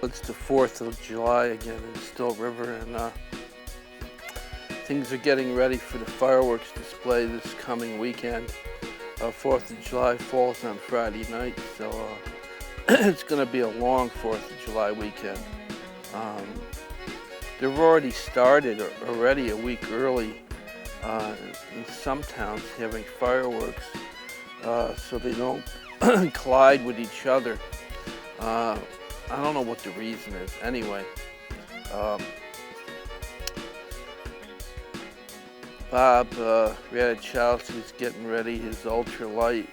It's the 4th of July again in Still River, and things are getting ready for the fireworks display this coming weekend. 4th of July falls on Friday night, so it's going to be a long 4th of July weekend. They've already started already a week early in some towns having fireworks so they don't collide with each other. I don't know what the reason is. Anyway, Bob Radachowski is getting ready his ultralight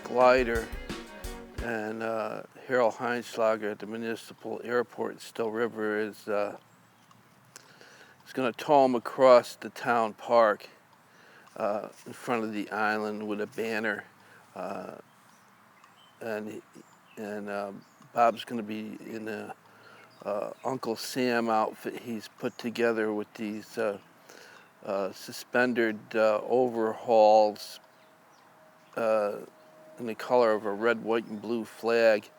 glider, and Harold Heinschlager at the Municipal Airport in Still River is going to tow him across the town park in front of the island with a banner, and Bob's going to be in a Uncle Sam outfit he's put together with these suspended overalls in the color of a red, white, and blue flag.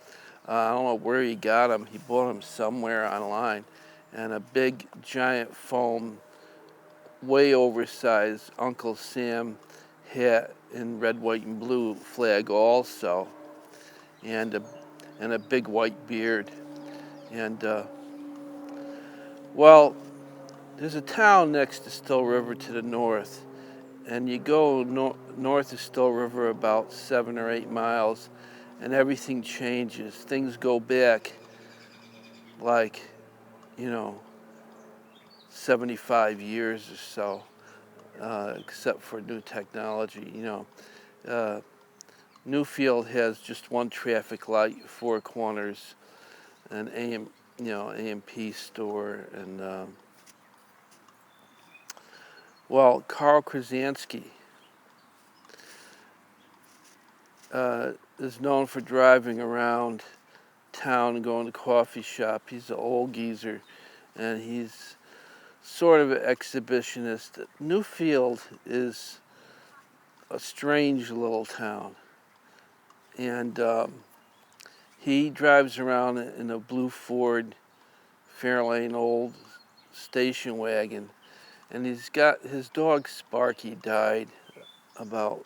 I don't know where he got them. He bought them somewhere online. And a big, giant foam, way oversized Uncle Sam hat in red, white, and blue flag also. And a big white beard. And, well, there's a town next to Still River to the north, and you go north of Still River about 7 or 8 miles, and everything changes. Things go back like, 75 years or so, except for new technology. Newfield has just one traffic light, 4 corners, an A&P store, and well, Carl Krasansky is known for driving around town and going to coffee shop. He's an old geezer, and he's sort of an exhibitionist. Newfield is a strange little town, and he drives around in a blue Ford Fairlane old station wagon, and he's got his dog Sparky died about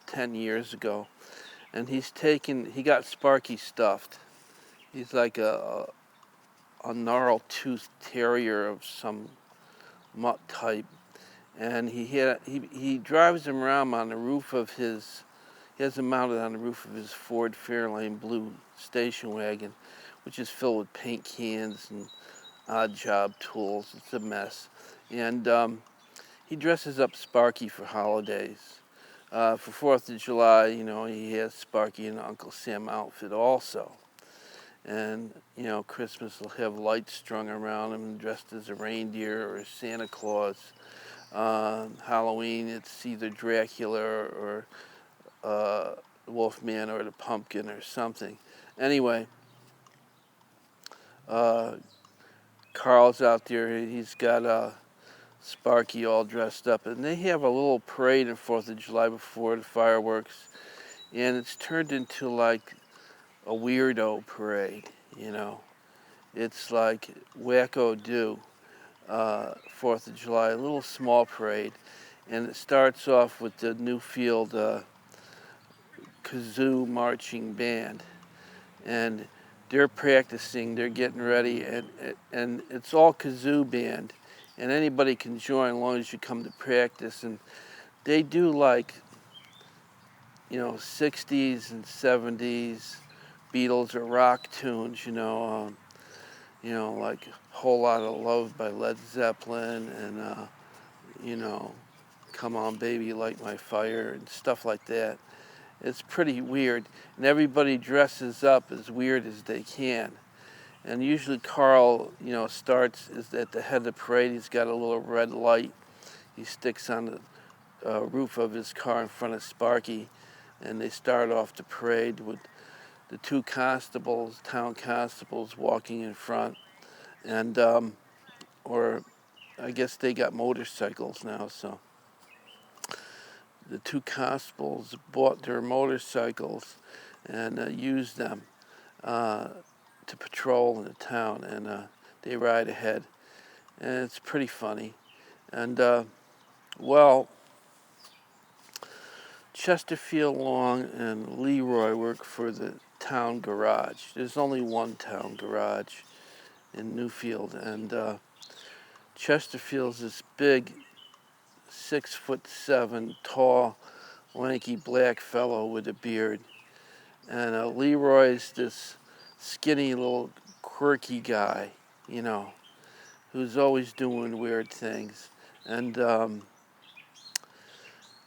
10 years ago, and he got Sparky stuffed. He's like a gnarled-toothed terrier of some mutt type, and he drives him around on the roof of he has him mounted on the roof of his Ford Fairlane blue station wagon, which is filled with paint cans and odd job tools. It's a mess. And he dresses up Sparky for holidays. For 4th of July, he has Sparky in an Uncle Sam outfit also. And, Christmas will have lights strung around him dressed as a reindeer or Santa Claus. Halloween, it's either Dracula or Wolfman or the pumpkin or something. Anyway, Carl's out there. He's got Sparky all dressed up, and they have a little parade on 4th of July before the fireworks, and it's turned into like a weirdo parade. It's like wacko-do. 4th of July, a little small parade, and it starts off with the Newfield kazoo marching band, and they're practicing, they're getting ready, and it's all kazoo band, and anybody can join as long as you come to practice. And they do like 60s and 70s Beatles or rock tunes, like a Whole Lot of Love by Led Zeppelin, and Come On Baby Light My Fire and stuff like that. It's pretty weird, and everybody dresses up as weird as they can. And usually Carl, starts is at the head of the parade. He's got a little red light he sticks on the roof of his car in front of Sparky, and they start off the parade with the 2 constables, town constables, walking in front, and or I guess they got motorcycles now, so the 2 constables bought their motorcycles and used them to patrol in the town, and they ride ahead, and it's pretty funny. And well, Chesterfield Long and Leroy work for the town garage. There's only one town garage in Newfield, and Chesterfield's this big 6'7" tall, lanky black fellow with a beard, and Leroy's this skinny little quirky guy, you know, who's always doing weird things. And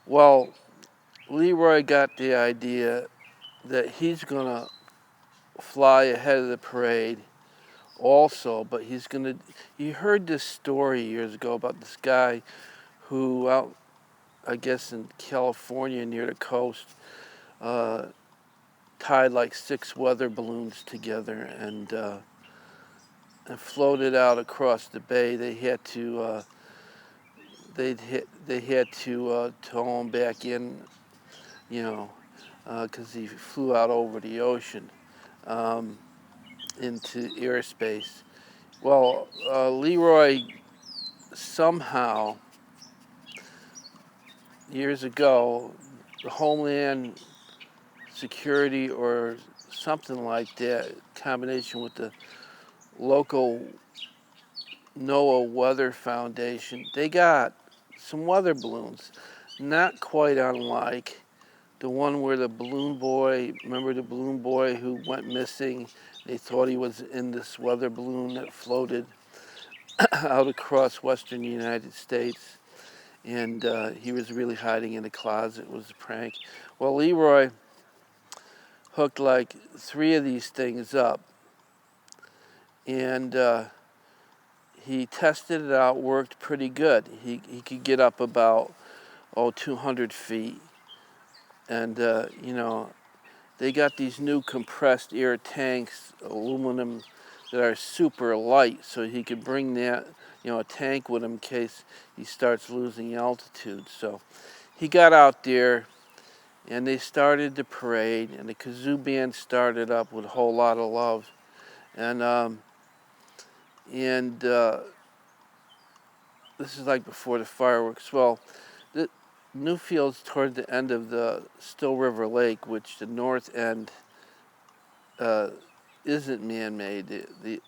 well, Leroy got the idea that he's gonna fly ahead of the parade also, but he heard this story years ago about this guy who out, I guess in California near the coast, tied like 6 weather balloons together and floated out across the bay. They had to tow him back in, you know, because he flew out over the ocean into airspace. Well, Leroy somehow, years ago, the Homeland Security or something like that, combination with the local NOAA Weather Foundation, they got some weather balloons, not quite unlike the one where the balloon boy, remember the balloon boy who went missing? They thought he was in this weather balloon that floated out across western United States, and he was really hiding in a closet. It was a prank. Well, Leroy hooked like 3 of these things up, and he tested it out, worked pretty good. He could get up about 200 feet, and you know, they got these new compressed air tanks, aluminum, that are super light, so he could bring that, you know, a tank with him in case he starts losing altitude. So he got out there, and they started the parade, and the kazoo band started up with a whole lot of love, and this is like before the fireworks. Well, the Newfield's toward the end of the Still River Lake, which the north end isn't man-made. The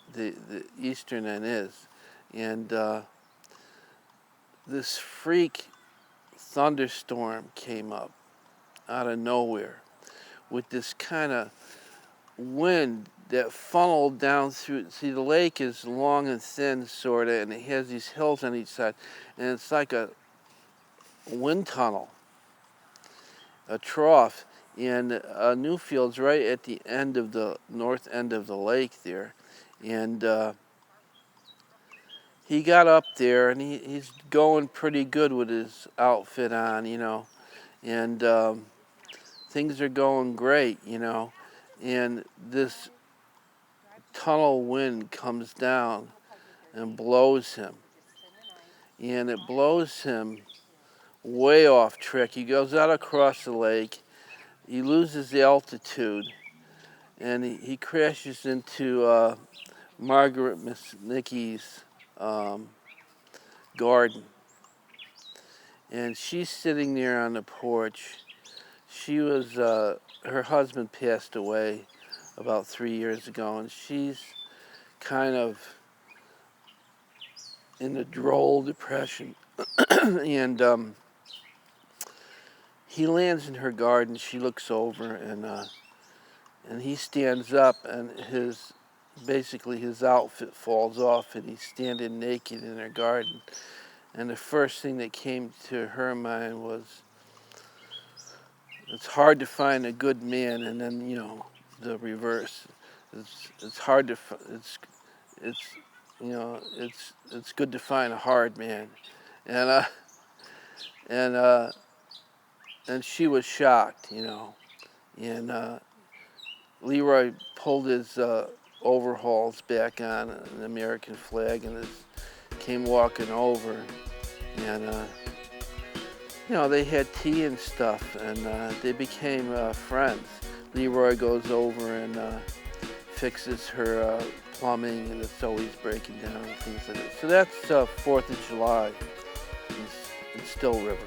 eastern end is, and this freak thunderstorm came up out of nowhere with this kind of wind that funneled down through. See, the lake is long and thin, sort of, and it has these hills on each side, and it's like a wind tunnel, a trough. And Newfield's right at the end of the north end of the lake there, and he got up there, and he's going pretty good with his outfit on, you know, and things are going great, you know, and this tunnel wind comes down and blows him, and it blows him way off track. He goes out across the lake, he loses the altitude, and he crashes into Margaret Misnicky's garden, and she's sitting there on the porch. She was, her husband passed away about 3 years ago, and she's kind of in a droll depression. And he lands in her garden. She looks over, and he stands up, and basically his outfit falls off, and he's standing naked in her garden. And the first thing that came to her mind was, it's hard to find a good man, and then, you know, the reverse. It's hard to, it's you know, it's good to find a hard man, and she was shocked, you know, and Leroy pulled his overalls back on, an American flag, and came walking over, and you know, they had tea and stuff, and they became friends. Leroy goes over and fixes her plumbing, and it's always breaking down and things like that. So that's 4th of July in Still River.